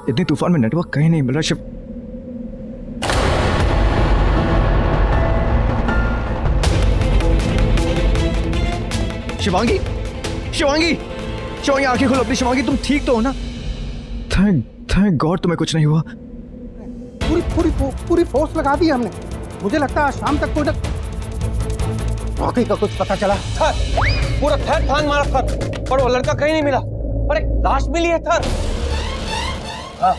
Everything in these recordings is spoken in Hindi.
इतनी तूफान में नेटवर्क कहीं नहीं मिल रहा। शिवांगी, शिवांगी, शिवांगी आंखें खोलो अपनी। शिवांगी तुम ठीक तो हो ना? थैंक गॉड तुम्हें कुछ नहीं हुआ। पूरी फोर्स लगा दी हमने। मुझे लगता है आज शाम तक कोई रॉकी का कुछ पता चला। थर, पूरा थर थान मारा थर, पर वो लड़का कहीं नहीं मिला। और एक लाश मिली है थर। हाँ,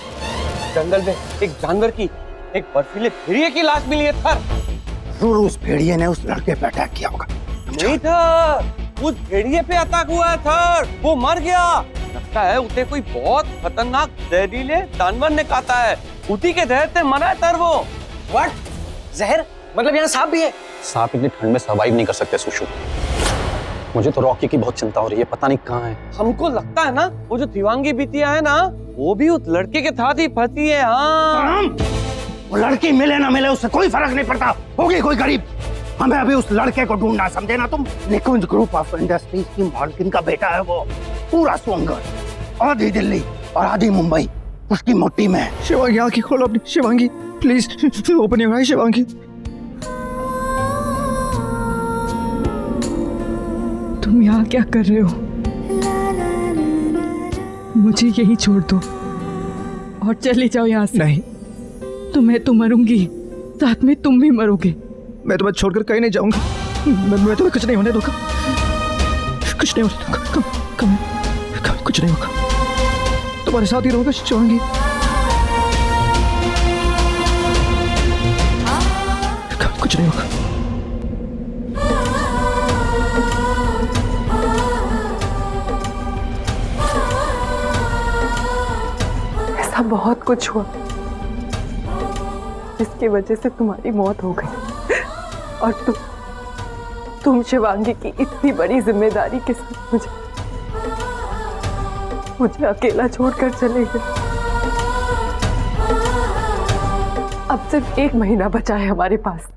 जंगल में एक जानवर की, एक बर्फीले भेड़िए की लाश मिली है थर। जरूर उस भेड़िए ने उस लड़के पे अटैक किया होगा। नहीं थर, उस भेड़िए पे अटैक हुआ है थर। वो मर गया। लगता है उसे कोई बहुत खतरनाक जहरीले जानवर ने काटा है। उसी के जहर से मरा है थर वो। व्हाट? जहर? मतलब यहाँ सांप भी है? सांप इतनी ठंड में सर्वाइव नहीं कर सकते सुशु। मुझे तो रॉकी की बहुत चिंता हो रही है, पता नहीं कहाँ है। हमको लगता है ना वो जो शिवांगी बिटिया है ना, वो भी उस लड़के के साथ ही फंसी है। हाँ, वो लड़की मिले ना मिले उससे कोई फर्क नहीं पड़ता। होगी कोई गरीब। हमें अभी उस लड़के को ढूंढना, समझे ना तुम? निकुंज ग्रुप ऑफ इंडस्ट्रीज की मालकिन का बेटा है वो। पूरा सोनगढ़, आधी दिल्ली और आधी मुंबई उसकी मुट्ठी में है। शिवांगी आंखें खोलो अपनी। Shivangi please open your eyes. Shivangi तुम यहाँ क्या कर रहे हो? मुझे यही छोड़ दो और चले जाओ यहाँ से। नहीं, तो मरूंगी, साथ में तुम भी मरोगे। मैं तुम्हें छोड़कर कहीं नहीं जाऊंगा। मैं तुम्हें कुछ नहीं होने दूंगा। कुछ नहीं होने दूंगा। कुछ नहीं होगा। तुम्हारे साथ ही रहूंगा शिवांगी। कुछ नहीं होगा। ऐसा बहुत कुछ हुआ जिसकी वजह से तुम्हारी मौत हो गई, और तुम शिवांगी की इतनी बड़ी जिम्मेदारी के साथ मुझे अकेला छोड़कर चले गए। अब सिर्फ 1 महीना बचा है हमारे पास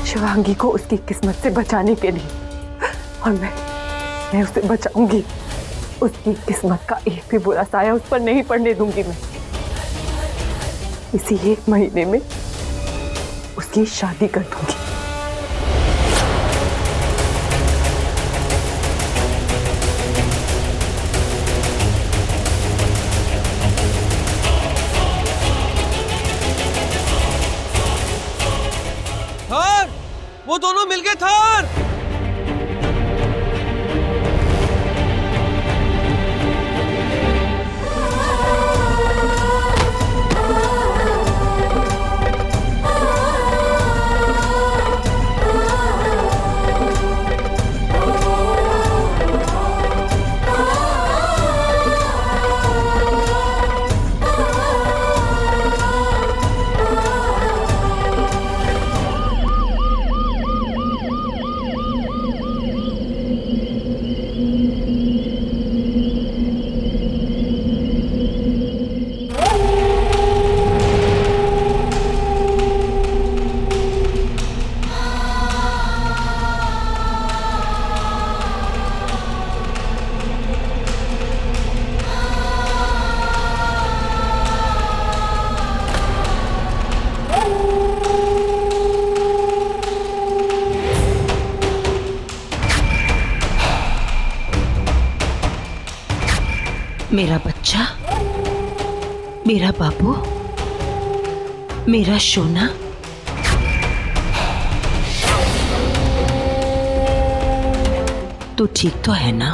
शिवांगी को उसकी किस्मत से बचाने के लिए, और मैं उसे बचाऊंगी। उसकी किस्मत का एक भी बुरा साया उस पर नहीं पड़ने दूंगी मैं। इसी 1 महीने में उसकी शादी कर दूंगी। थर, वो दोनों मिल गए थर। मेरा बच्चा, मेरा बाबू, मेरा सोना। तू ठीक तो है ना?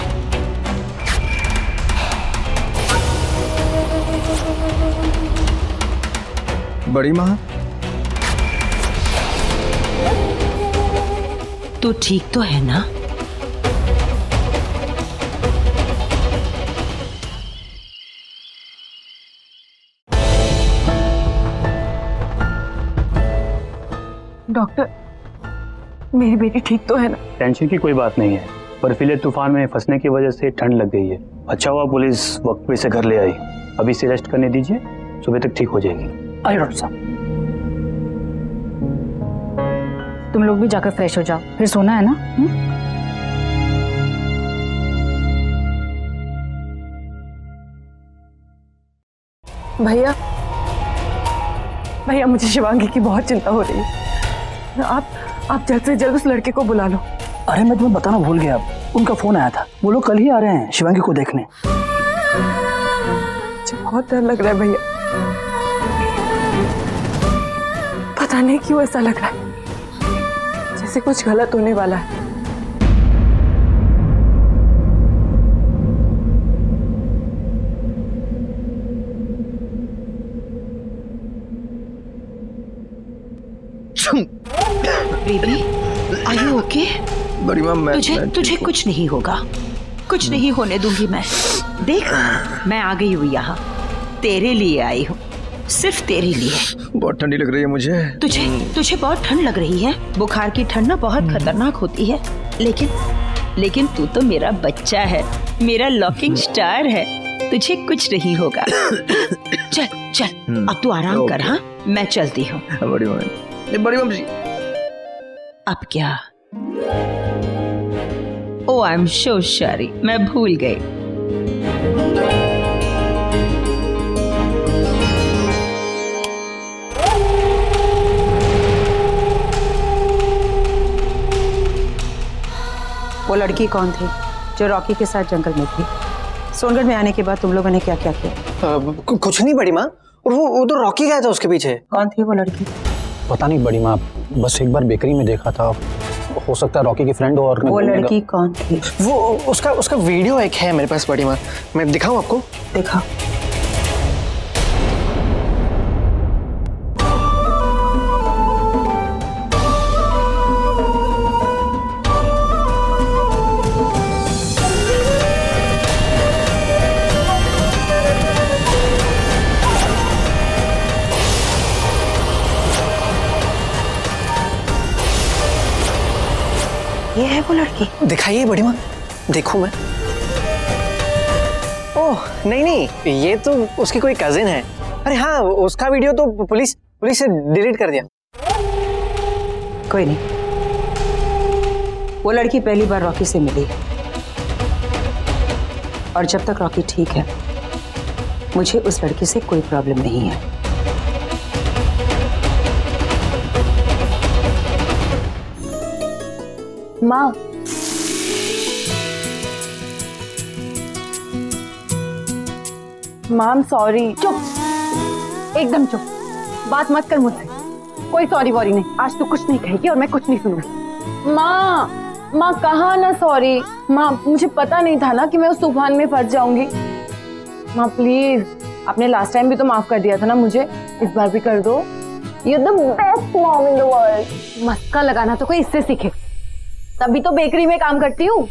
बड़ी माँ, तू ठीक तो है ना? डॉक्टर, मेरी बेटी ठीक तो है ना? टेंशन की कोई बात नहीं है। बर्फीले तूफान में फंसने की वजह से ठंड लग गई है। अच्छा हुआ पुलिस वक्त पे से घर ले आई। अभी से रेस्ट करने दीजिए, सुबह तक ठीक हो जाएगी। अरे डॉक्टर साहब, तुम लोग भी जाकर फ्रेश हो जाओ, फिर सोना है ना? भैया भैया, मुझे शिवांगी की बहुत चिंता हो रही है। आप जल्द से जल्द उस लड़के को बुला लो। अरे मैं तुम्हें बताना भूल गया, उनका फोन आया था, वो लोग कल ही आ रहे हैं शिवांगी को देखने। मुझे बहुत डर लग रहा है भैया, पता नहीं क्यों ऐसा लग रहा है जैसे कुछ गलत होने वाला है। Baby, are you okay? बड़ी माँ, तुझे कुछ नहीं होगा, कुछ नहीं होने दूंगी मैं। देख, मैं आ गई हूँ यहाँ, तेरे लिए आई हूँ, सिर्फ तेरे लिए। बहुत ठंडी लग रही है मुझे। तुझे बहुत ठंड लग रही है? बुखार की ठंड ना बहुत खतरनाक होती है, लेकिन तू तो मेरा बच्चा है, मेरा लॉकिंग स्टार है, तुझे कुछ नहीं होगा। चल चल, अब तू आराम कर। हाँ, मैं चलती हूँ। बड़ी माँ जी। अब क्या? ओ आई एम सो सॉरी, मैं भूल गई। वो लड़की कौन थी जो रॉकी के साथ जंगल में थी? सोनगढ़ में आने के बाद तुम लोगों ने क्या क्या किया? कुछ नहीं बड़ी माँ, और वो तो रॉकी गया था उसके पीछे। कौन थी वो लड़की? पता नहीं बड़ी माँ, बस एक बार बेकरी में देखा था, हो सकता है रॉकी की फ्रेंड हो। और वो लड़की कौन थी? वो उसका वीडियो एक है मेरे पास बड़ी माँ, मैं दिखाऊं आपको? देखा। ये है वो लड़की? दिखाइए बड़ी माँ, देखूं मैं। ओह नहीं, ये तो उसकी कोई कजिन है। अरे हाँ, उसका वीडियो तो पुलिस से डिलीट कर दिया। कोई नहीं, वो लड़की पहली बार रॉकी से मिली, और जब तक रॉकी ठीक है मुझे उस लड़की से कोई प्रॉब्लम नहीं है। माँ, मैम सॉरी। चुप, एकदम चुप, बात मत कर मुझसे। कोई सॉरी वॉरी नहीं, आज तू कुछ नहीं कहेगी और मैं कुछ नहीं सुनूंगी। माँ कहा ना सॉरी। माँ, मुझे पता नहीं था ना कि मैं उस तूफान में फंस जाऊंगी। माँ प्लीज, आपने लास्ट टाइम भी तो माफ कर दिया था ना मुझे, इस बार भी कर दो। You're the best mom in the world. मस्का लगाना तो कोई इससे सीखे, तभी तो बेकरी में काम करती हूँ।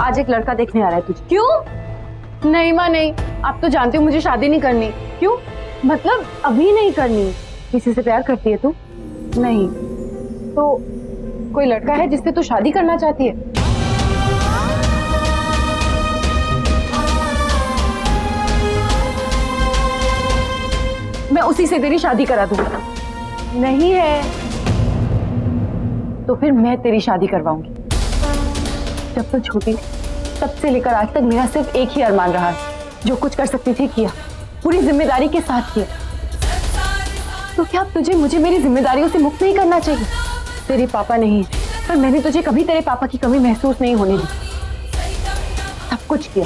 आज एक लड़का देखने आ रहा है तुझे। क्यों? नहीं माँ नहीं, आप तो जानती हो मुझे शादी नहीं करनी। क्यों? मतलब अभी नहीं करनी। किसी से प्यार करती है तू? नहीं तो कोई लड़का है जिससे तू शादी करना चाहती है? मैं उसी से तेरी शादी करा दूंगी। नहीं है तो फिर मैं तेरी शादी करवाऊंगी। जब तक छोटी तब से लेकर आज तक मेरा सिर्फ एक ही अरमान रहा है, जो कुछ कर सकती थी किया, पूरी जिम्मेदारी के साथ किया। तो क्या तुझे मुझे मेरी जिम्मेदारियों से मुक्त नहीं करना चाहिए? तेरे पापा नहीं है, पर मैंने तुझे कभी तेरे पापा की कमी महसूस नहीं होने दी। सब कुछ किया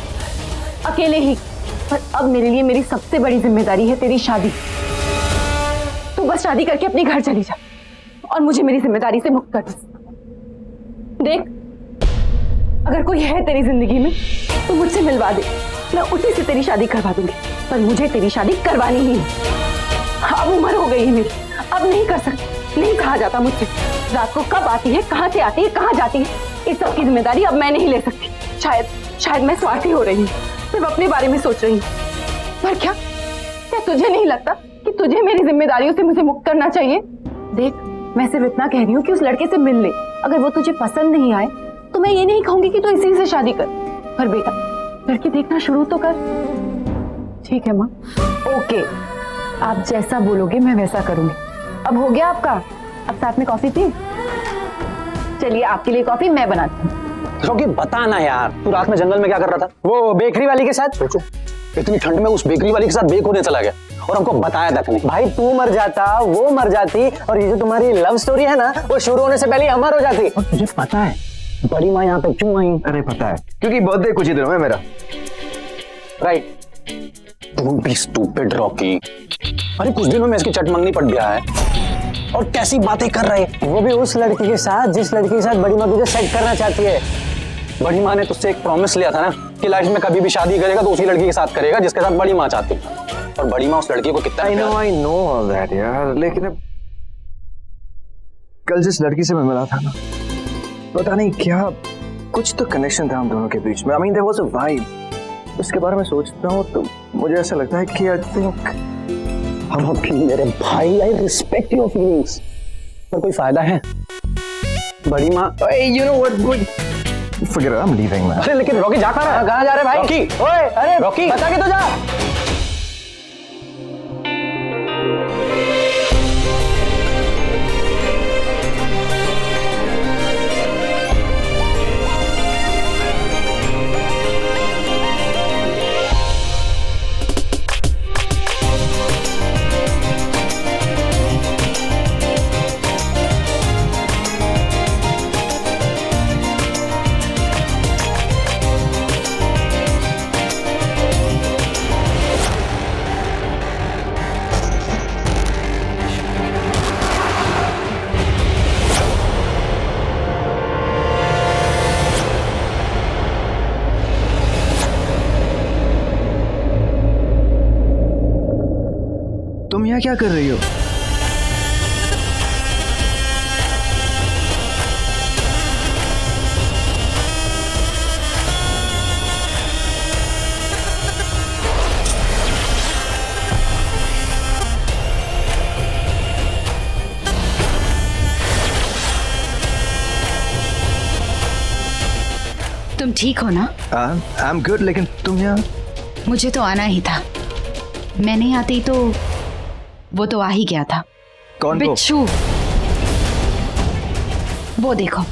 अकेले ही, पर अब मेरे लिए मेरी सबसे बड़ी जिम्मेदारी है तेरी शादी। तू बस शादी करके अपने घर चली जा और मुझे मेरी जिम्मेदारी से मुक्त कर दे। देख, अगर कोई है तेरी जिंदगी में तो मुझसे मिलवा दे, मैं उसी से तेरी शादी करवा दूंगी, पर मुझे तेरी शादी करवानी ही है। अब उम्र हो गई है मेरी, अब नहीं कर सकती, नहीं कहा जाता मुझसे। रात को कब आती है, कहाँ से आती है, कहाँ जाती है, इस सब की जिम्मेदारी अब मैं नहीं ले सकती। शायद मैं स्वार्थी हो रही हूँ, सिर्फ अपने बारे में सोच रही हूँ। पर क्या तुझे नहीं लगता कि तुझे मेरी जिम्मेदारियों से मुझे मुक्त करना चाहिए? देख, मैं सिर्फ इतना कह रही हूँ कि उस लड़के से मिल ले। अगर वो तुझे पसंद नहीं आए तो मैं ये नहीं कहूंगी कि तू इसी से शादी कर, पर बेटा लड़की देखना शुरू तो कर। ठीक है माँ, ओके, आप जैसा बोलोगे मैं वैसा करूंगी। अब हो गया आपका? अब साथ में कॉफी पी? चलिए आपके लिए कॉफी मैं बनाती हूँ। रॉकी बता ना यार, तू रात में जंगल में क्या कर रहा था? वो बेकरी वाली के साथ। सोचो, इतनी ठंड में उस बेकरी वाली के साथ बेक होने चला गया और हमको बताया तक नहीं। भाई तू मर जाता, वो मर जाती, और ये जो तुम्हारी लव स्टोरी है ना, वो शुरू होने से पहले अमर हो जाती। और तुझे पता है बड़ी माँ यहाँ पे क्यों आई? अरे पता है, क्योंकि बर्थडे कुछ ही दिनों में मेरा। Right. Don't be stupid, Rocky. अरे कुछ दिनों में इसकी चटमंगनी पड़ गया है और कैसी बातें कर रहे हैं। वो भी उस लड़की के साथ जिस लड़की के साथ बड़ी माँ तुझे सेट करना चाहती है। बड़ी माँ ने तुझसे एक प्रॉमिस लिया था ना कि लाइफ में कभी भी शादी करेगा तो उसी लड़की के साथ करेगा जिसके साथ बड़ी माँ चाहती है। और बड़ी माँ उस लड़की को कितना I know all that यार, लेकिन अब कल जिस लड़की से मैं मिला था ना, पता नहीं क्या कुछ तो कनेक्शन था हम दोनों के बीच में। I mean there was a vibe। उसके बारे में सोचता हूँ तो मुझे ऐसा लगता है कि I think हम मेरे भाई, आई रिस्पेक्ट योर फीलिंग्स, पर कोई फायदा है? बड़ी माँ, you know what, forget it, I'm leaving man। अरे लेकिन रॉकी जा कहाँ रहा है? कहाँ जा रहे भाई? रॉकी, ओए, अरे रॉकी, बता के तो जा। तुम यहाँ क्या कर रही हो? तुम ठीक हो ना? आई एम गुड, लेकिन तुम यहाँ? मुझे तो आना ही था। मैं नहीं आती तो वो तो आ ही गया था। कौन? बिच्छू, वो देखो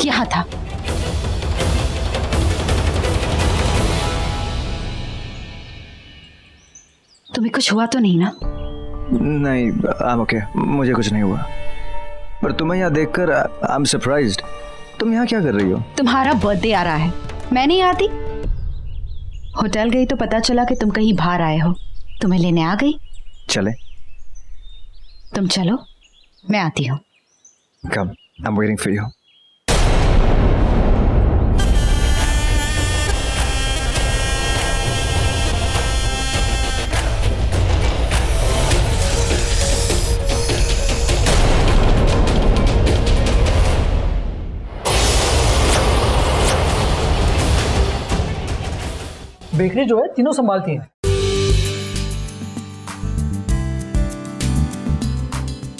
यहाँ था। तुम्हें कुछ हुआ तो नहीं ना? नहीं, आई एम ओके, मुझे कुछ नहीं हुआ। पर तुम्हें यहाँ देखकर आई एम सरप्राइज्ड। तुम यहाँ क्या कर रही हो? तुम्हारा बर्थडे आ रहा है, मैं नहीं आती। होटल गई तो पता चला कि तुम कहीं बाहर आए हो, तुम्हें लेने आ गई। चले? तुम चलो, मैं आती हूँ। Come, I am waiting for you. Bakery जो है तीनों संभालती हैं।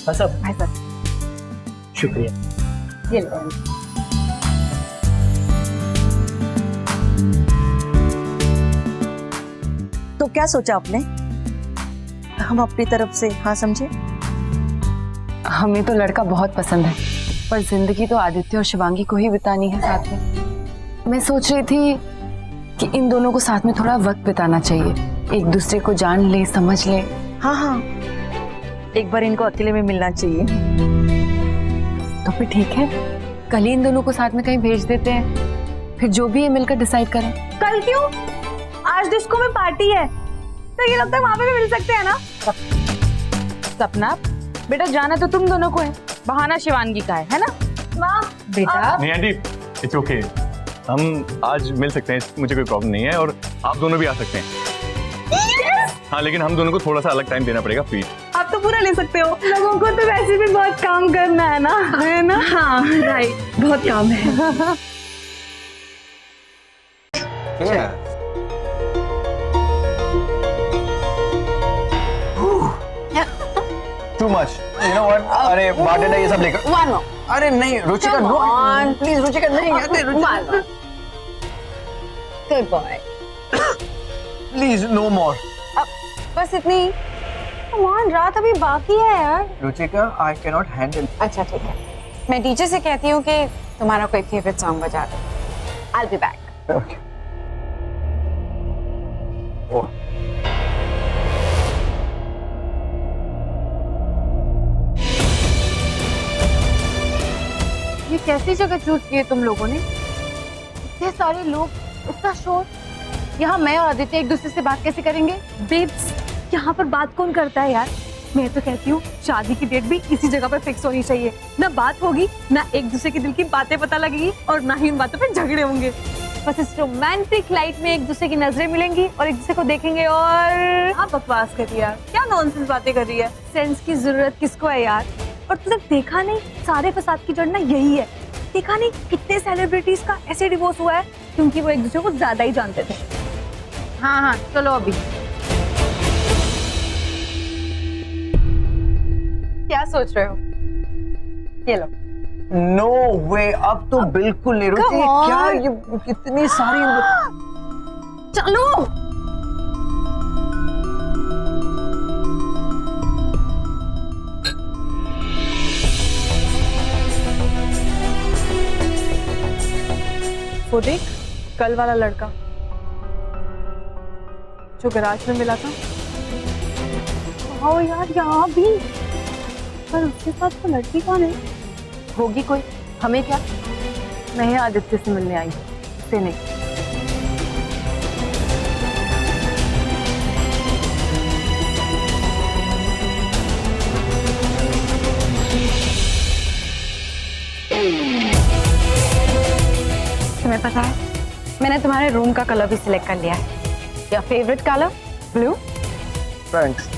भाई साहब, शुक्रिया। ये लो। तो क्या सोचा आपने? हम अपनी तरफ से हाँ समझे? हमें तो लड़का बहुत पसंद है, पर जिंदगी तो आदित्य और शिवांगी को ही बितानी है साथ में। मैं सोच रही थी कि इन दोनों को साथ में थोड़ा वक्त बिताना चाहिए, एक दूसरे को जान ले, समझ ले। हाँ हाँ, एक बार इनको अकेले में मिलना चाहिए। तो फिर ठीक है, कल ही इन दोनों को साथ में कहीं भेज देते हैं, फिर जो भी है मिलकर डिसाइड करें। कल क्यों? आज डिस्को में पार्टी है, तो ये लगता है वहां पे भी मिल सकते हैं ना? सपना बेटा, जाना तो तुम दोनों को है, बहाना शिवांगी का है ना? माँ बेटा नहीं आंटी, इट्स ओके, हम आज मिल सकते हैं, मुझे कोई प्रॉब्लम नहीं है, और आप दोनों भी आ सकते हैं। हाँ, लेकिन हम दोनों को थोड़ा सा अलग टाइम देना पड़ेगा प्लीज। आप तो पूरा ले सकते हो, लोगों को तो वैसे भी बहुत काम करना है ना, है ना? हाँ राइट, बहुत काम है। Too much. You know what? अरे बार्टेंडर ये सब लेकर। One more. अरे नहीं रुचिका, नो प्लीज रुचिका, नहीं अरे Ruchika Good boy. Please no more. बस इतनी। Come on, रात अभी बाकी है यार। Ruchika, I cannot handle। अच्छा ठीक है, मैं टीचर से कहती हूँ कि तुम्हारा कोई फेवरेट सॉन्ग बजा दो। I'll be back. Okay. Oh. ये कैसी जगह चूज की है तुम लोगों ने? इतने सारे लोग, इतना शोर। यहाँ मैं और आदित्य एक दूसरे से बात कैसे करेंगे? बेब्स, यहाँ पर बात कौन करता है यार? मैं तो कहती हूँ शादी की डेट भी इसी जगह पर फिक्स होनी चाहिए। ना बात होगी, ना एक दूसरे के दिल की बातें पता लगेगी और ना ही उन बातों पर झगड़े होंगे। बस इस रोमांटिक लाइट में एक दूसरे की नजरें मिलेंगी और एक दूसरे को देखेंगे और आप बकवास कर रही है, क्या नॉनसेंस बातें कर रही है? सेंस की जरूरत किसको है यार? और तुमने देखा नहीं, सारे फसाद की जड़ ना यही है। देखा नहीं कितने सेलिब्रिटीज का ऐसे डिवोर्स हुआ है क्योंकि वो एक दूसरे को ज्यादा ही जानते थे। हाँ हाँ चलो अभी। क्या सोच रहे हो? ये लो। नो वे, अब तो बिल्कुल नहीं रुकी। क्या ये कितनी सारी चलो वो देख, कल वाला लड़का जो गैराज में मिला था। आओ यार यहाँ भी। पर उसके साथ तो लड़की कौन है? होगी कोई, हमें क्या? मैं आदित्य से मिलने आई हूँ, उससे नहीं। तुम्हें पता है, मैंने तुम्हारे रूम का कलर भी सिलेक्ट कर लिया है। Your favourite colour blue. Thanks.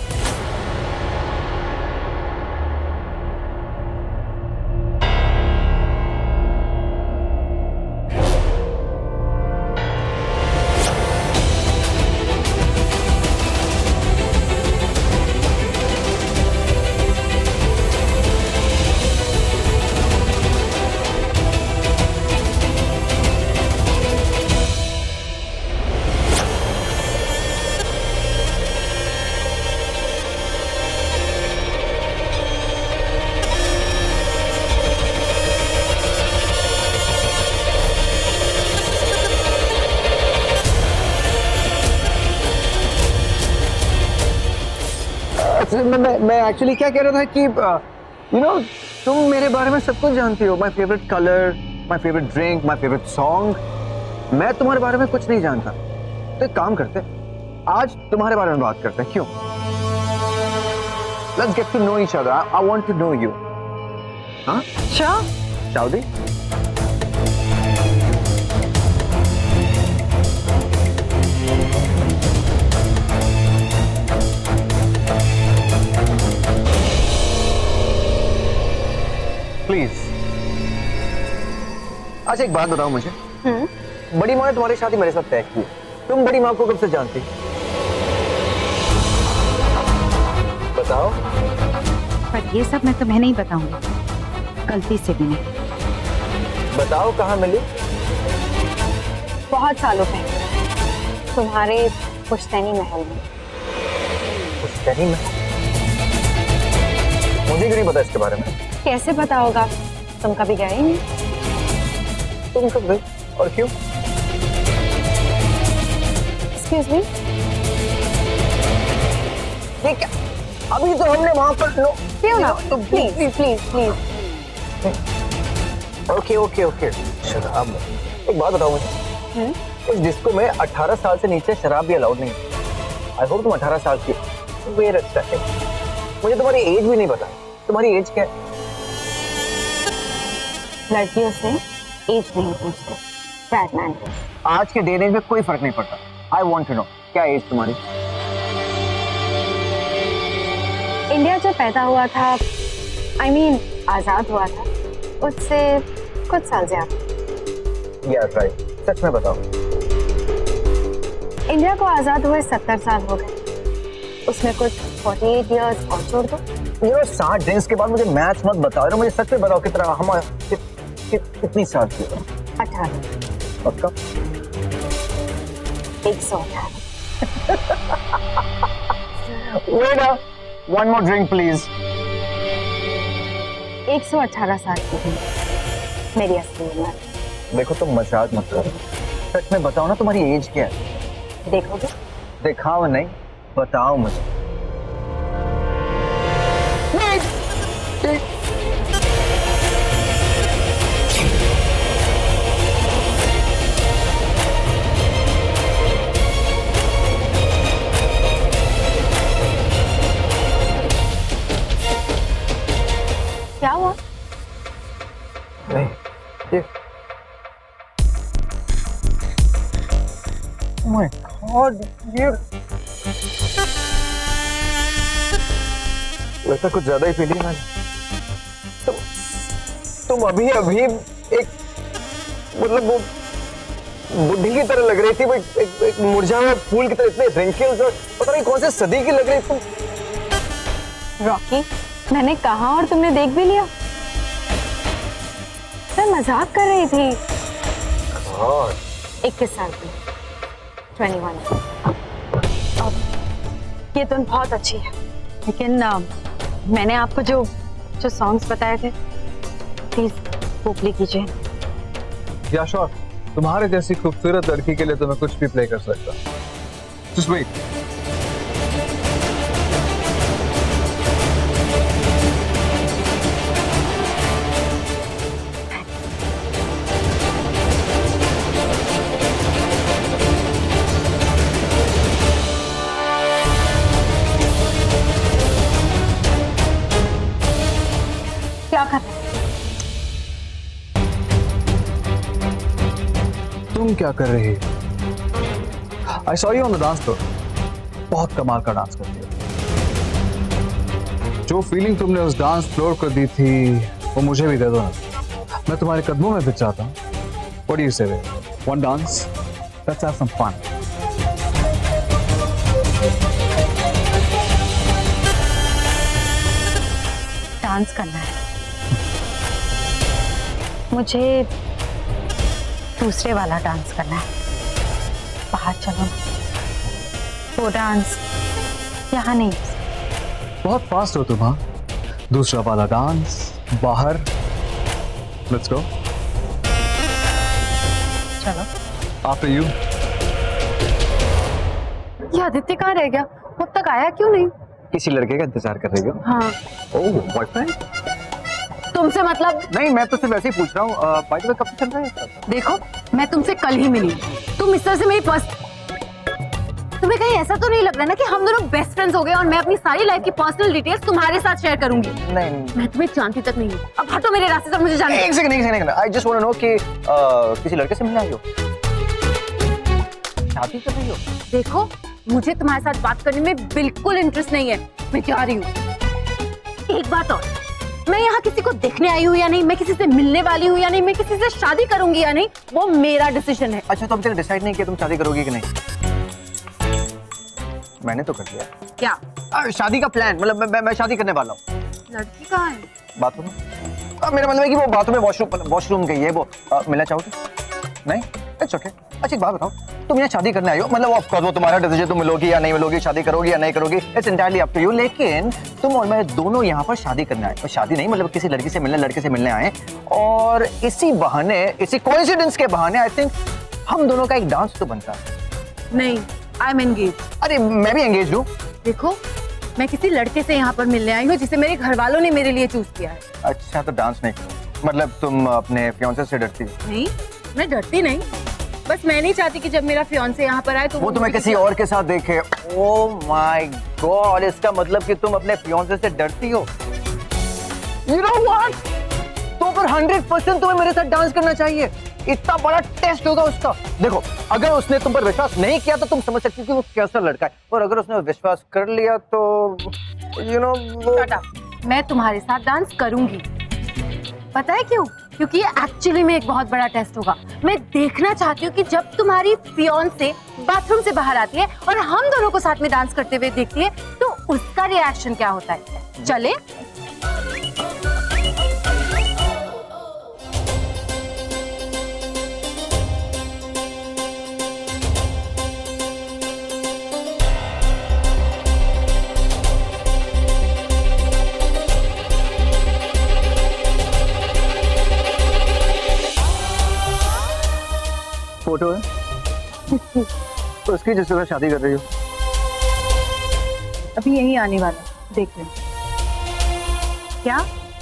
मैं एक्चुअली क्या कह रहा था कि यू नो तुम मेरे बारे में सब कुछ जानती हो। My favourite colour, my favourite drink, my favourite song. मैं तुम्हारे बारे में कुछ नहीं जानता। तो एक काम करते, आज तुम्हारे बारे में बात करते हैं। क्यों? Let's get to know each other. I want to know you. हाँ शादी। प्लीज। अच्छा एक बात बताओ मुझे। बड़ी माँ ने तुम्हारी शादी मेरे साथ तय की। तुम बड़ी माँ को कब से जानती? बताओ। पर ये सब मैं तुम्हें नहीं बताऊंगी, गलती से भी नहीं। बताओ कहाँ मिली? बहुत सालों पहले तुम्हारे पुश्तैनी महल में। पुश्तैनी महल? मुझे क्यों नहीं पता इसके बारे में? कैसे पता होगा, तुम कभी गए ही नहीं। तुम कब गए और क्यों? Excuse me. ये क्या? अभी तो हमने वहां पर क्यों ना? Please please please. Okay okay okay. शराब। एक बात बताओ मुझे, इस डिस्को में 18 साल से नीचे शराब भी अलाउड नहीं है। आई होप तुम 18 साल की हो। वेट अ सेकंड, मुझे तुम्हारी एज भी नहीं पता। तुम्हारी एज क्या है? लड़कियों से एज नहीं पूछते, दैट मैटर्स। आज के डे एज में कोई फर्क नहीं पड़ता। आई वांट टू नो, क्या एज तुम्हारी? इंडिया जब पैदा हुआ था, आई मीन आजाद हुआ था, उससे कुछ साल ज्यादा। या राइट, सच में बताओ। इंडिया को आजाद हुए 70 साल हो गए, उसमें कुछ 48 इयर्स और जोड़ दो। ये 60 ड्रिंक्स के बाद मुझे मैथ्स मत बताओ, मुझे सच में बताओ कितना हम कितनी साल की हो? 18। पक्का? 118। Waiter, one more drink please. 118 साल की हूँ, मेरी असली उम्र। देखो तुम मजाक मत करो, सच में बताओ ना तुम्हारी एज क्या है? देखोगे? दिखाओ नहीं, बताओ मुझे। क्या हुआ? नहीं, ये Oh my God, ये लगता कुछ ज्यादा ही पी लिया मैंने। तुम अभी एक मतलब वो बुढ़ी की तरह लग रही थी, वो एक मुरझा हुआ फूल की तरह, इतने रिंकल्स और पता नहीं कौन से सदी की लग रही तुम। रॉकी, मैंने कहा और तुमने देख भी लिया। मैं मजाक कर रही थी। 21 साल की, 21। अब ये तो बहुत अच्छी है, लेकिन मैंने आपको जो सॉन्ग्स बताए थे, प्लीज वो प्ले कीजिए। या श्योर, तुम्हारे जैसी खूबसूरत लड़की के लिए तो मैं कुछ भी प्ले कर सकता। Just wait. क्या कर रहे? तुम क्या कर रही हो? I saw you on the dance floor. बहुत कमाल का डांस करती हो। जो फीलिंग तुमने उस डांस फ्लोर को दी थी वो मुझे भी दे दो ना। मैं तुम्हारे कदमों में बिछ जाता हूँ। What do you say? One dance? Let's have some fun. Dance करना है मुझे, दूसरे वाला डांस करना है। बाहर चलो, वो डांस यहाँ नहीं। बहुत फास्ट हो तुम। हाँ, दूसरा वाला डांस बाहर। Let's go. चलो। After you. ये आदित्य कहाँ रह गया? अब तक आया क्यों नहीं? किसी लड़के का इंतजार कर रही हो? हाँ। ओह, बॉयफ्रेंड? तुमसे मतलब? नहीं, मैं तो सिर्फ वैसे ही पूछ रहा हूँ। बाय द वे, कब से चल रहा है? देखो, मैं तुमसे कल ही मिली। तुम इस तरह से मेरी तुम्हें कहीं ऐसा तो नहीं लग रहा ना कि हम दोनों बेस्ट फ्रेंड्स हो गए और मैं अपनी सारी लाइफ की पर्सनल डिटेल्स तुम्हारे साथ शेयर करूंगी? नहीं, मैं तुम्हें जानती तक नहीं हूँ। अब हटो मेरे रास्ते से, मुझे जानना है। एक second. I just want to know कि किसी लड़के से मिलने आई हो? शादी कर रही हो? देखो, मुझे तुम्हारे साथ बात करने में बिल्कुल इंटरेस्ट नहीं है। मैं जा रही हूँ। एक बात और, मैं यहाँ किसी को देखने आई हूँ या नहीं, मैं किसी से मिलने वाली हूँ या नहीं, मैं किसी से शादी करूंगी या नहीं, वो मेरा डिसीजन है। अच्छा, तो अब तक डिसाइड नहीं किया तुम शादी करोगी कि नहीं? मैंने तो कर लिया। क्या? शादी का प्लान, मतलब मैं शादी करने वाला हूँ। लड़की कहाँ है? बाथरूम में। मेरा मतलब है कि वो बाथरूम में वॉशरूम गई है। वो मिलना चाहोगे? नहीं? It's okay. अच्छा, एक बात बताओ, तुम यहाँ शादी करने आई हो, मतलब ऑफ कोर्स वो तुम्हारा डिसीजन, तुम मिलोगी या नहीं मिलोगी, शादी करोगी या नहीं करोगी, it's entirely up to you. लेकिन तुम और मैं दोनों यहाँ पर शादी करने आए, और शादी नहीं मतलब किसी लड़की से मिलने, लड़के से मिलने आए, और इसी बहाने, इसी कोइंसिडेंस के बहाने आई थिंक हम दोनों का एक डांस तो बनता है। नहीं, आई एम एंगेज। अरे मैं भी एंगेज हूँ। देखो, मैं किसी लड़के से यहाँ पर मिलने आई हूँ जिसे मेरे घर वालों ने मेरे लिए चूज किया है। अच्छा, तो डांस नहीं करो, मतलब तुम अपने फियांसे से डरती हो? नहीं, मैं डरती नहीं, बस मैं नहीं चाहती कि जब मेरा फियांसे यहाँ पर आए तो वो तुम्हें किसी और के साथ देखे। ओह माय गॉड, इसका मतलब कि तुम अपने फियांसे से डरती हो। You know what? तो फिर 100% तुम्हें मेरे साथ डांस करना चाहिए। इतना बड़ा टेस्ट होगा उसका। देखो, अगर उसने तुम पर विश्वास नहीं किया तो तुम समझ सकती हो कि वो कैसा लड़का है, और अगर उसने विश्वास कर लिया तो यू नो मैं तुम्हारे साथ डांस करूंगी। पता है क्यों? क्योंकि ये एक्चुअली में एक बहुत बड़ा टेस्ट होगा। मैं देखना चाहती हूँ कि जब तुम्हारी फियांसे बाथरूम से बाहर आती है और हम दोनों को साथ में डांस करते हुए देखती है तो उसका रिएक्शन क्या होता है। चले? फोटो है तो उसकी जिसके साथ शादी कर रही हो। अभी यही आने वाला, देख ले। क्या?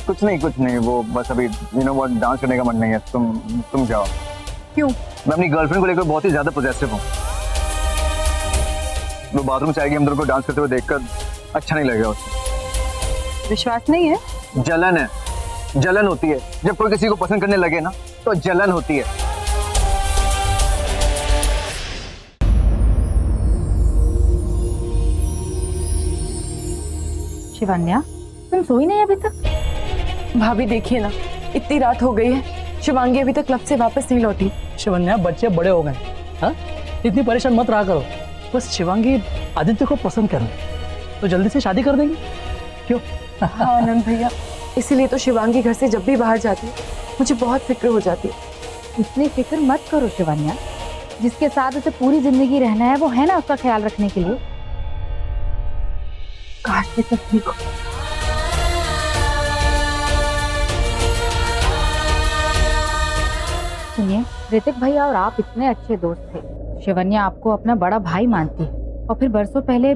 कुछ नहीं, वो बस अभी डांस करने का मन नहीं है। तुम जाओ। क्यों? मैं अपनी गर्लफ्रेंड को लेकर बहुत ही ज्यादा पॉजिटिव हूँ। वो बाथरूम से आएगी, हम दोनों को डांस करते हुए देखकर अच्छा नहीं लगेगा उसको। विश्वास नहीं है? जलन है, जलन होती है जब कोई किसी को पसंद करने लगे ना, तो जलन होती है। शिवान्या, तुम सोई नहीं अभी तक? भाभी देखिए ना, इतनी रात हो गई है, शिवांगी अभी तक क्लब से वापस नहीं लौटी। शिवन्या, बच्चे बड़े हो गए, हाँ? इतनी परेशान मत रहा करो। बस शिवांगी आदित्य को पसंद कर ले तो जल्दी से शादी कर देंगे। क्यों? हाँ आनंद भैया, इसीलिए तो शिवांगी घर से जब भी बाहर जाती है मुझे बहुत फिक्र हो जाती है। इतनी फिक्र मत करो शिवान्या, जिसके साथ उसे पूरी जिंदगी रहना है वो है ना उसका ख्याल रखने के लिए। काश ये सब ठीक हो। सुनिए, ऋतिक भैया और आप इतने अच्छे दोस्त थे, शिवन्या आपको अपना बड़ा भाई मानती है, और फिर बरसों पहले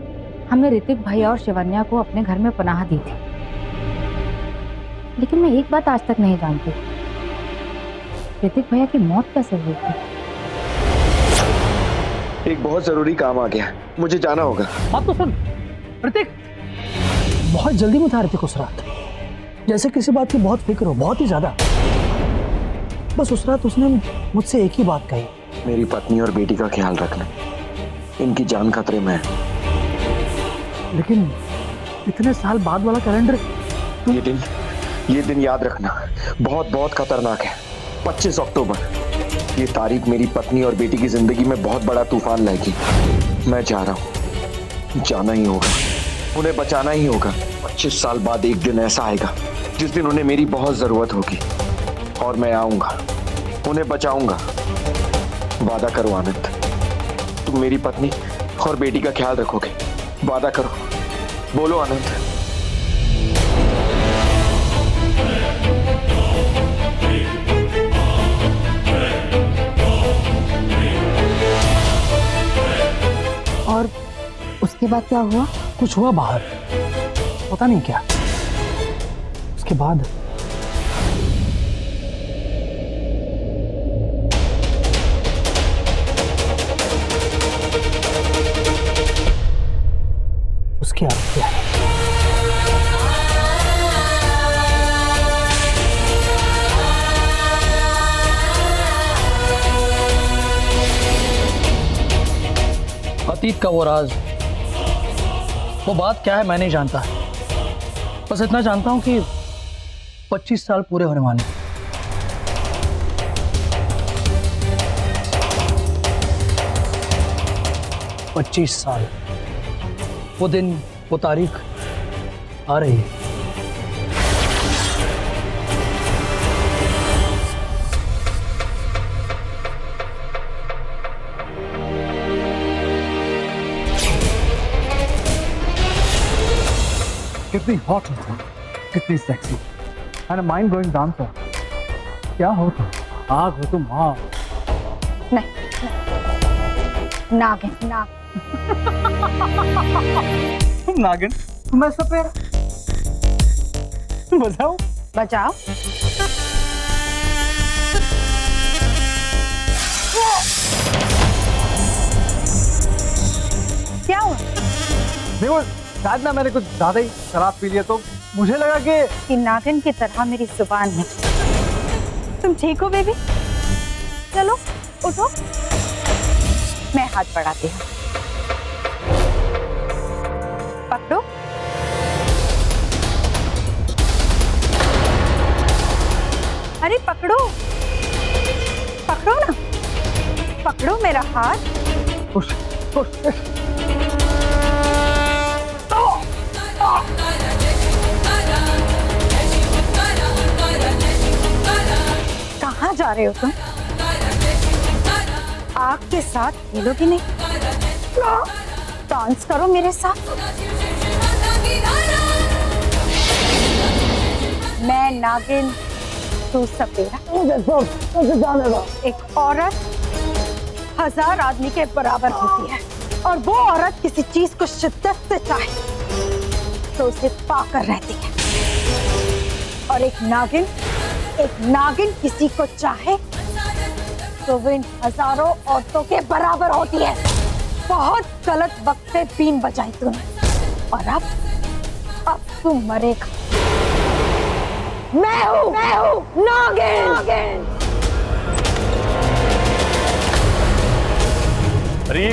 हमने ऋतिक भैया और शिवन्या को अपने घर में पनाह दी थी। लेकिन मैं एक बात आज तक नहीं जानती, ऋतिक भैया की मौत कैसे हुई थी? एक बहुत जरूरी काम आ गया, मुझे जाना होगा। बात तो सुन ऋतिक, बहुत जल्दी में था ऋतिक उस रात, जैसे किसी बात की बहुत फिक्र हो, बहुत ही ज्यादा। बस उस रात उसने मुझसे एक ही बात कही, मेरी पत्नी और बेटी का ख्याल रखना, इनकी जान खतरे में है। लेकिन इतने साल बाद वाला कैलेंडर, ये दिन याद रखना, बहुत बहुत खतरनाक है। 25 अक्टूबर, ये तारीख मेरी पत्नी और बेटी की जिंदगी में बहुत बड़ा तूफान लाएगी। मैं जा रहा हूँ, जाना ही होगा, उन्हें बचाना ही होगा। 25 साल बाद एक दिन ऐसा आएगा जिस दिन उन्हें मेरी बहुत जरूरत होगी, और मैं आऊंगा, उन्हें बचाऊंगा। वादा करो आनंद, तुम मेरी पत्नी और बेटी का ख्याल रखोगे, वादा करो, बोलो आनंद। और उसके बाद क्या हुआ? कुछ हुआ बाहर, पता नहीं क्या। उसके बाद उसकी आदत क्या है? अतीत का वो राज, वो बात क्या है मैं नहीं जानता, बस इतना जानता हूं कि 25 साल पूरे होने वाले हैं। 25 साल, वो दिन, वो तारीख आ रही है। कितनी हॉट हो तुम, कितनी sexy, and a mind blowing dancer. क्या हो तुम? आग हो तुम, आग। नहीं, नागिन, नागिन, मैं सपेरा। बजाओ, बचाओ। क्या हुआ? देखो, शायद ना मैंने कुछ ज्यादा ही शराब पी लिया, तो मुझे लगा कि नागिन की तरह मेरी जुबान है। तुम ठीक हो बेबी? चलो उठो, मैं हाथ बढ़ाती हूँ। पकड़ो। अरे पकड़ो, पकड़ो ना, पकड़ो मेरा हाथ। कहाँ जा रहे हो तुम? आग के साथ खेलोगे नहीं? डांस करो मेरे साथ। मैं नागिन, तू सपेरा। मुझे जाने दो। एक औरत 1000 आदमी के बराबर होती है, और वो औरत किसी चीज को शिद्दत से चाहे तो उसे पाकर रहती है। और एक नागिन किसी को चाहे तो वो इन हजारों औरतों के बराबर होती है। बहुत गलत वक्त पे बीन बजाई तूने, और अब तू मरेगा। मैं हूँ नागिन। अरे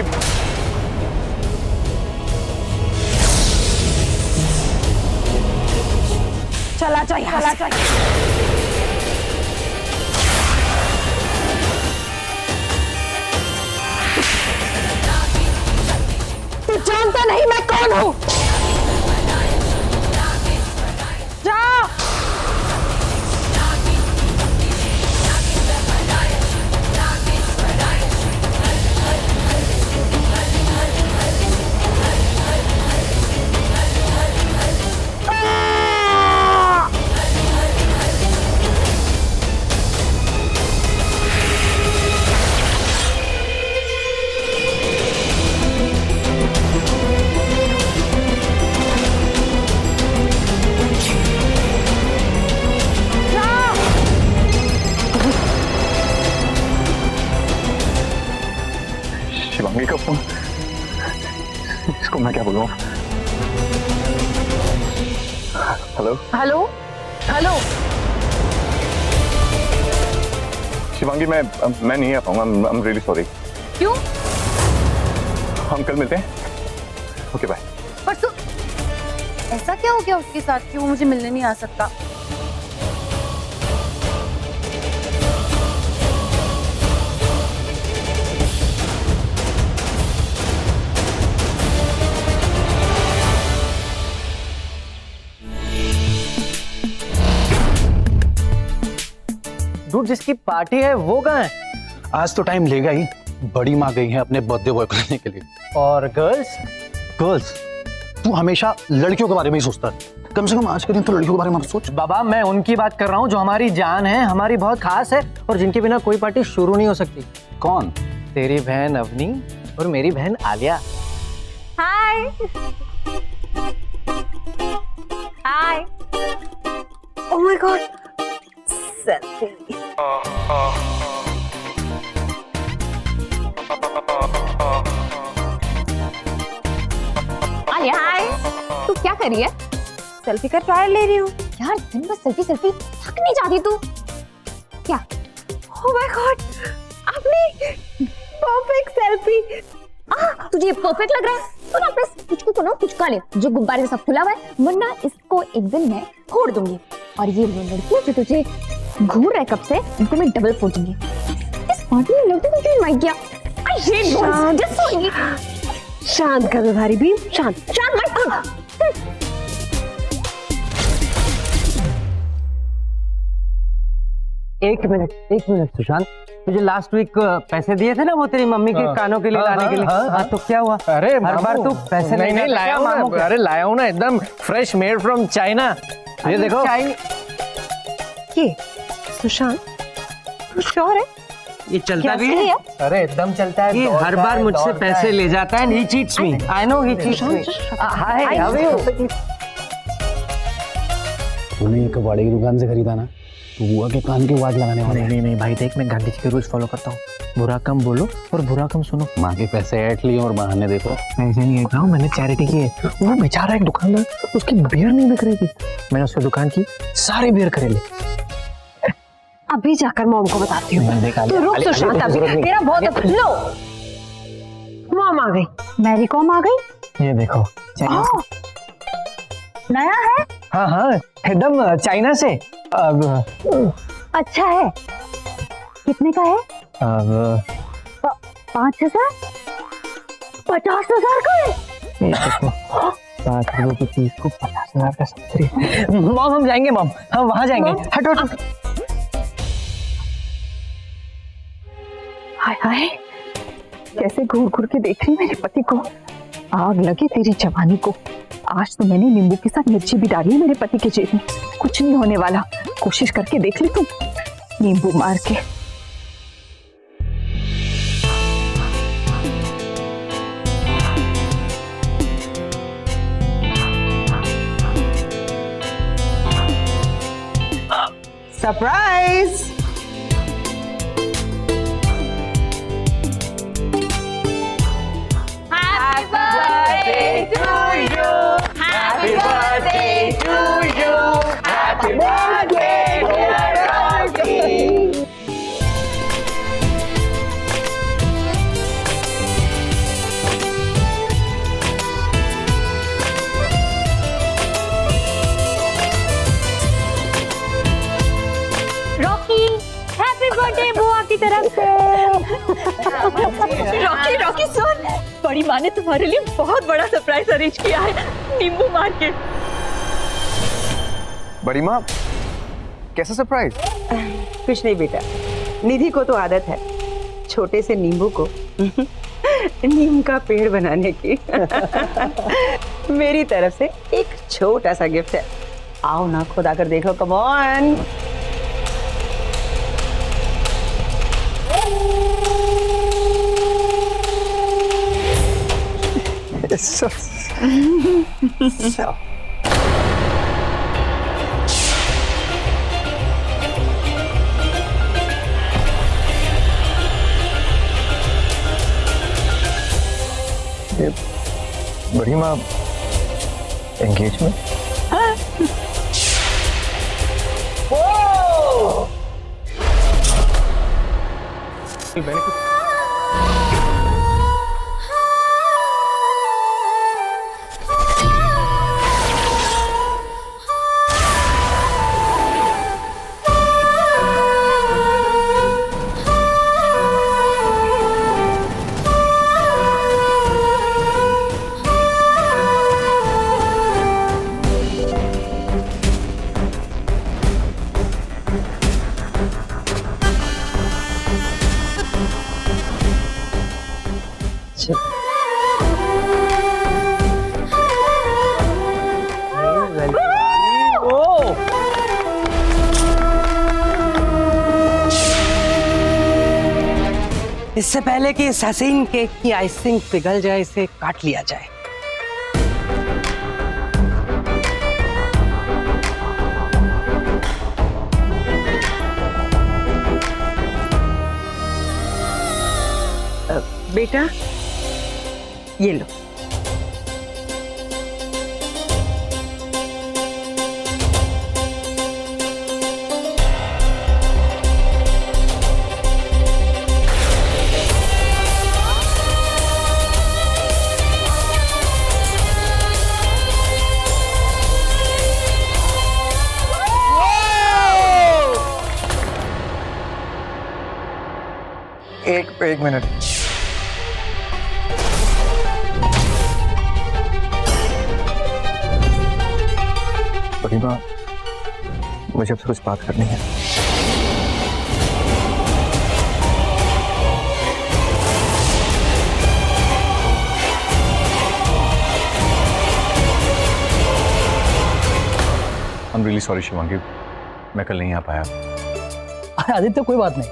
चला जाए। तू जानता नहीं मैं कौन हूँ। जा। शिवांगी का फोन, इसको मैं क्या बोलूं? हेलो। शिवांगी मैं नहीं आ पाऊंगा। I'm really sorry। क्यों? हम कल मिलते हैं। Okay bye. पर तू ऐसा क्या हो गया उसके साथ कि वो मुझे मिलने नहीं आ सकता? डूड, जिसकी पार्टी है वो कहाँ है? आज तो टाइम लेगा ही। बड़ी माँ गई है अपने बर्थडे बॉय करने के लिए। और गर्ल्स? तू हमेशा लड़कियों के बारे में ही सोचता है। कम से कम आज के दिन तो लड़कियों के बारे में सोच। बाबा, मैं उनकी बात कर रहा हूँ जो हमारी जान है, हमारी बहुत खास है, और जिनके बिना कोई पार्टी शुरू नहीं हो सकती। कौन? तेरी बहन अवनी और मेरी बहन Alia. Hi. Oh my god, selfie. Hi. तू क्या कर रही है? सेल्फी का ट्रायल ले रही हूँ। यार दिन भर सेल्फी थक नहीं जाती तू क्या? ओह माय गॉड, आपने परफेक्ट सेल्फी। तुझे ये परफेक्ट लग रहा है? तो ना अपने कुछ को ना कुछ ले जो गुब्बारे से सब फुला हुआ है, वरना इसको एक दिन मैं फोड़ दूंगी। और ये वो लड़की जो तुझे घूर रहा है कब से, इनको मैं डबल फोड़ दूंगी। इस पार्टी में लड़की को क्यों इनवाइट किया? I hate boys. Just saying. शांत कर दो भारी बीम, शांत मत कर। एक मिनट सुशांत, तुझे लास्ट वीक पैसे दिए थे ना वो तेरी मम्मी के कानों के लिए लाने के लिए। हाँ, तो क्या हुआ? अरे हर बार तू पैसे नहीं लाया हूँ ना। अरे लाया हूँ ना, एकदम फ्रेश मेड फ्रॉम चाइना। ये देखो। ये सुशांत, तू श्योर है? ये चलता भी है? अरे एकदम चलता है। ये हर बार मुझसे पैसे ले जाता है। He cheats me. I know he cheats me. Hi, how are you? तूने एक कबाड़े की दुकान से खरीदा ना, तो बुआ के कान की आवाज लगाने वाला। नहीं भाई, देख मैं गांधी जी के रूल्स फॉलो करता हूँ। बुरा कम बोलो और बुरा कम सुनो। माँ के पैसे ऐट लिए और बहाने देखो। ऐसे नहीं कहता हूँ, मैंने चैरिटी की है। वो बेचारा एक दुकानदार, उसकी बियर नहीं बिक रही थी, मैंने उसकी दुकान की सारी बियर खरीद ली। अभी जाकर मॉम को बताती हूँ। तो रुक सुशांत, अभी तेरा बहुत लो। मॉम आ गई। मैरी कॉम आ गई। ये देखो नया है? हाँ एकदम चाइना से। अब अच्छा है। कितने का है? अब 5,000? 50,000 का है? ये देखो, 5 रुपए की चीज को 50,000 का सस्ती। मॉम हम जाएंगे, मॉम हम वहां जाएंगे। हटो। हाय हाय, कैसे घूर घूर के देख रही मेरे पति को। आग लगे तेरी जवानी को। आज तो मैंने नींबू के साथ मिर्ची भी डाली है मेरे पति के जेब में। कुछ नहीं होने वाला, कोशिश करके देख ली तुम, नींबू मार के। Surprise. Happy birthday to you. Happy birthday, dear Rocky. Rocky, happy birthday बुआ की तरफ से। रॉकी रॉकी सुन, बड़ी माँ ने तुम्हारे लिए बहुत बड़ा सरप्राइज अरेंज किया है, नींबू मार के। बड़ी माँ, कैसा सरप्राइज? कुछ नहीं बेटा, निधि को तो आदत है छोटे से नींबू को नीम का पेड़ बनाने की। मेरी तरफ से एक छोटा सा गिफ्ट है। आओ ना, खुद आकर देखो। Come on. बड़ी माँ, एंगेजमेंट? मैंने कुछ इससे पहले कि इस हसीन केक की आइसिंग पिघल जाए, इसे काट लिया जाए। बेटा, ये लो। एक मिनट। बड़ी माँ, मुझे आपसे कुछ बात करनी है। I'm really sorry शिवांगी, मैं कल नहीं आ पाया। अरे आदित्य, कोई बात नहीं,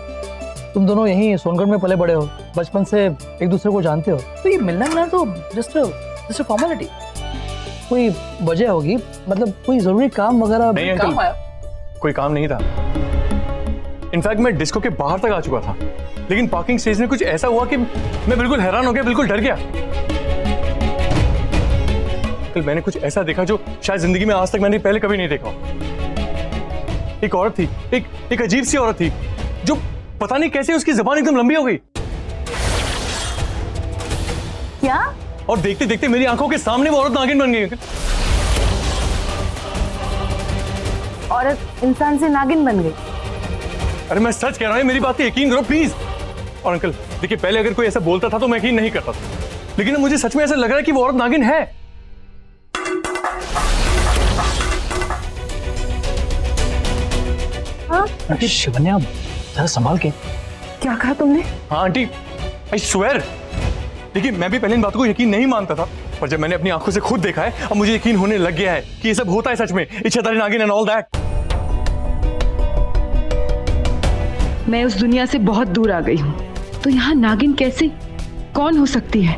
तुम दोनों यहीं सोनगढ़ में पले बड़े हो, बचपन से एक दूसरे को जानते हो, तो ये मिलना तो जस्ट फॉर्मेलिटी। कोई वजह होगी, मतलब कोई जरूरी काम वगैरह? नहीं अंकल, काम आया? कोई काम नहीं था। इनफैक्ट मैं डिस्को के बाहर तक आ चुका था, लेकिन पार्किंग स्टेज में कुछ ऐसा हुआ कि मैं बिल्कुल हैरान हो गया, बिल्कुल डर गया। अंकल, मैंने कुछ ऐसा देखा जो शायद जिंदगी में आज तक मैंने पहले कभी नहीं देखा। एक औरत थी, एक अजीब सी औरत थी, जो पता नहीं कैसे उसकी जुबान एकदम लंबी हो गई। क्या? और देखते देखते मेरी आंखों के सामने वो औरत नागिन बन गई। औरत इंसान से नागिन बन गई? अरे मैं सच कह रहा हूं, मेरी बात पे यकीन करो प्लीज। और अंकल देखिए, पहले अगर कोई ऐसा बोलता था तो मैं यकीन नहीं करता था, लेकिन अब मुझे सच में ऐसा लग रहा है कि वो औरत नागिन है। आंटी शिवन्या, जरा संभाल के। क्या कहा तुमने? हाँ आंटी, आई स्वेयर। देखिए, मैं भी पहले इन बातों को यकीन नहीं मानता था, पर जब मैंने अपनी आंखों से खुद देखा है, अब मुझे यकीन होने लग गया है कि ये सब होता है सच में। इच्छाधारी नागिन एंड ऑल दैट। मैं उस दुनिया से बहुत दूर आ गई हूँ, तो यहाँ नागिन कैसे, कौन हो सकती है?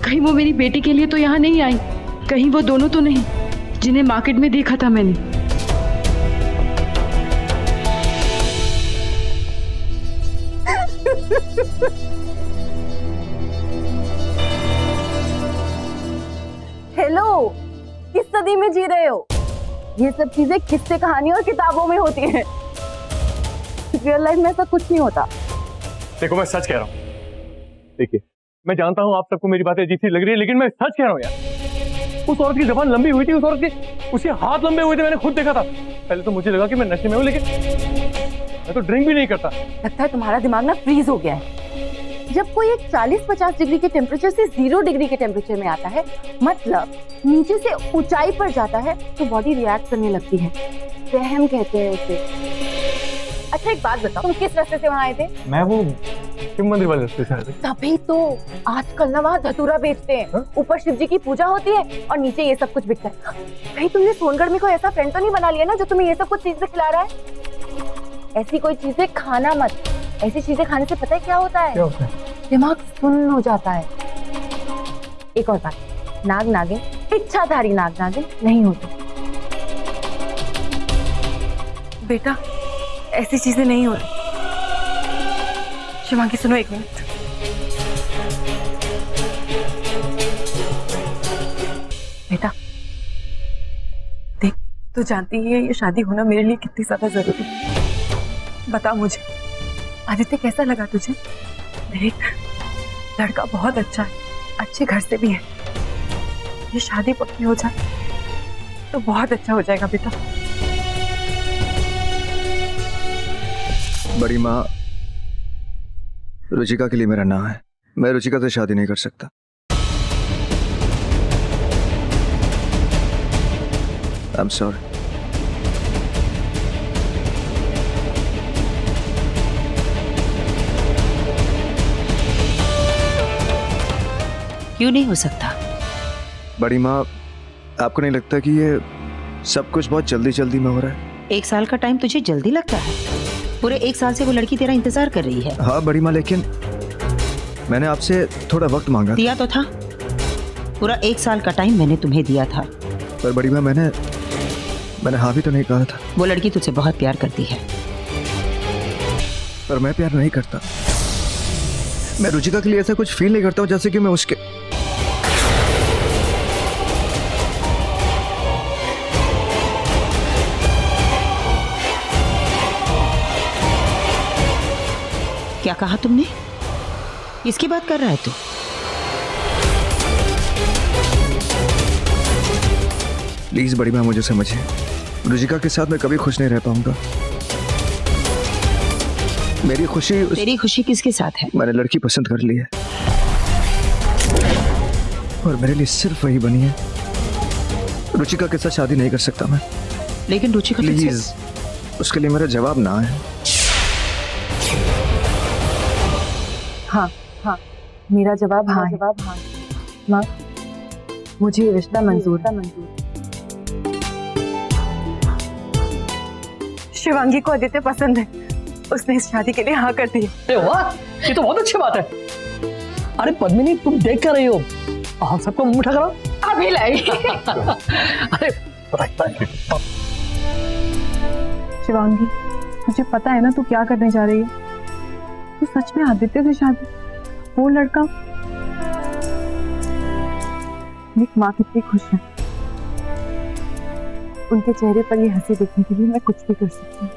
कहीं वो मेरी बेटी के लिए तो यहाँ नहीं आई, कहीं वो दोनों तो नहीं जिन्हें मार्केट में देखा था मैंने। हेलो, किस सदी में जी रहे हो? ये सब चीजें किस्से कहानी और किताबों में होती हैं। रियल लाइफ में ऐसा कुछ नहीं होता। देखो मैं सच कह रहा हूँ। देखिए मैं जानता हूँ आप सबको मेरी बातें अजीब सी लग रही है, लेकिन मैं सच कह रहा हूँ यार। उस औरत की जबान लंबी हुई थी, उस औरत के उसके हाथ लंबे हुए थे, मैंने खुद देखा था। पहले तो मुझे लगा कि मैं नशे में हूँ, लेकिन मैं तो ड्रिंक भी नहीं करता। लगता है तुम्हारा दिमाग ना फ्रीज हो गया है। जब कोई एक 40-50 डिग्री के टेम्परेचर से 0 डिग्री के टेम्परेचर में आता है, मतलब नीचे से ऊंचाई पर जाता है, तो बॉडी रिएक्ट करने लगती है। वहम कहते हैं उसे। अच्छा एक बात बताओ, तुम किस रास्ते से वहाँ आए थे? मैं वो शिव मंदिर वाले रास्ते से आया था। तभी तो आजकल ना वहाँ धतूरा बेचते हैं। ऊपर शिव जी की पूजा होती है और नीचे ये सब कुछ बिकता है। कहीं तुमने सोनगढ़ में कोई ऐसा फ्रेंड तो नहीं बना लिया ना जो तुम्हें ये सब कुछ चीजें खिला रहा है? ऐसी कोई चीजें खाना मत। ऐसी चीजें खाने से पता है क्या होता है? दिमाग सुन्न हो जाता है। एक और बात, नाग नागिन, इच्छाधारी नाग नागिन नहीं होते। बेटा ऐसी चीजें नहीं होती। शिवांगी सुनो एक मिनट। बेटा देख, तू जानती है ये शादी होना मेरे लिए कितनी ज्यादा जरूरी है। बता मुझे, आदित्य कैसा लगा तुझे? देख, लड़का बहुत अच्छा है, अच्छे घर से भी है। ये शादी पक्की हो जाए तो बहुत अच्छा हो जाएगा बेटा। बड़ी माँ, रुचिका के लिए मेरा ना है। मैं रुचिका से शादी नहीं कर सकता। I am sorry. क्यों नहीं हो सकता? बड़ी माँ, आपको नहीं लगता कि ये सब कुछ बहुत जल्दी जल्दी में हो रहा है? 1 साल का टाइम तुझे जल्दी लगता है? पूरे 1 साल से वो लड़की तेरा इंतजार कर रही है। हाँ बड़ी माँ, लेकिन मैंने आपसे थोड़ा वक्त मांगा। दिया तो था, पूरा 1 साल का टाइम मैंने तुम्हें दिया था। पर बड़ी माँ, मैंने हाँ भी तो नहीं कहा था। वो लड़की तुझसे बहुत प्यार करती है। पर मैं प्यार नहीं करता। मैं रुचिका के लिए ऐसा कुछ फील नहीं करता हूँ जैसे कि मैं उसके। क्या कहा तुमने? किसकी बात कर रहा है तू? प्लीज बड़ी माँ, मुझे समझिए। रुचिका के साथ मैं कभी खुश नहीं रह पाऊंगा। मेरी खुशी तेरी खुशी किसके साथ है? मैंने लड़की पसंद कर ली है और मेरे लिए सिर्फ वही बनी है। रुचिका के साथ शादी नहीं कर सकता मैं। लेकिन रुचिका प्लीज, उसके लिए मेरा जवाब ना है। हाँ हाँ, मेरा जवाब हाँ है। माँ, मुझे ये रिश्ता मंजूर है। शिवांगी को आदित्य पसंद है, उसने इस शादी के लिए हाँ कर दी। अरे वाह, ये तो बहुत अच्छी बात है। अरे पद्मिनी, तुम देख कर रही हो? हम सबको मुंह मीठा करो। अभी लाई। अरे शिवांगी, मुझे पता है ना तू क्या करने जा रही है। तू सच में आदित्य से शादी? वो लड़का? मेरी माँ कितनी खुश है। उनके चेहरे पर ये हंसी देखने के लिए मैं कुछ भी कर सकती हूँ।